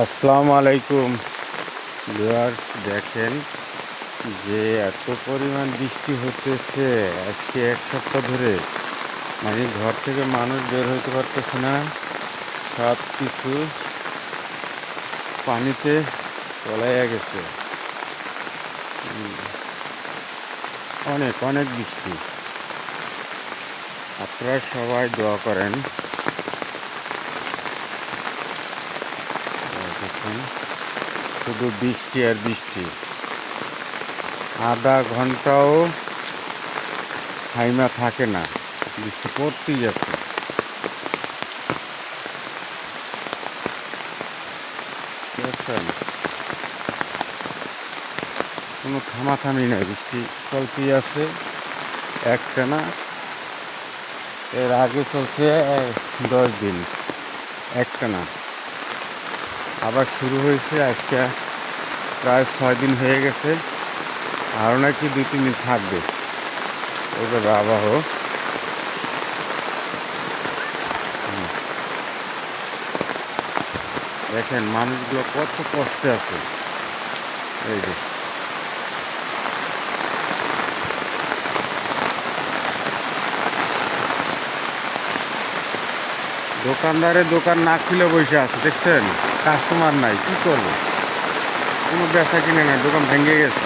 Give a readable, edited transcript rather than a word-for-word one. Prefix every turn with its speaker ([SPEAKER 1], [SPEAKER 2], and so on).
[SPEAKER 1] আসসালামু আলাইকুম ভিউয়ার্স। দেখেন যে এত পরিমাণ বৃষ্টি হতেছে আজকে এক সপ্তাহ ধরে, মানে ঘর থেকে মানুষ বের হইতে পারতেছে না। সব কিছু পানিতে তলাইয়া গেছে। অনেক অনেক বৃষ্টি। আপনারা সবাই দোয়া করেন। দেখুন শুধু বৃষ্টি আর বৃষ্টি, আধা ঘন্টাও হাইমা থাকে না, বৃষ্টি পড়তেই আছে। বুঝছেন, কোনো থামাথামি নাই, বৃষ্টি চলতেই আছে একটানা। এর আগে চলছে 10 দিন একটানা, আবার শুরু হয়েছে আজকে। প্রায় 6 দিন হয়ে গেছে, আরও নাকি 2-3 দিন থাকবে। ওইভাবে আবহাওয়া। দেখেন মানুষগুলো কত কষ্টে আছে। এই যে দোকানদারে দোকান না খুলে বসে আছে, দেখছেন? কাস্টমার নাই, কি করবো? কোনো বেচা কিনে নাই, দোকান ভেঙে গেছে।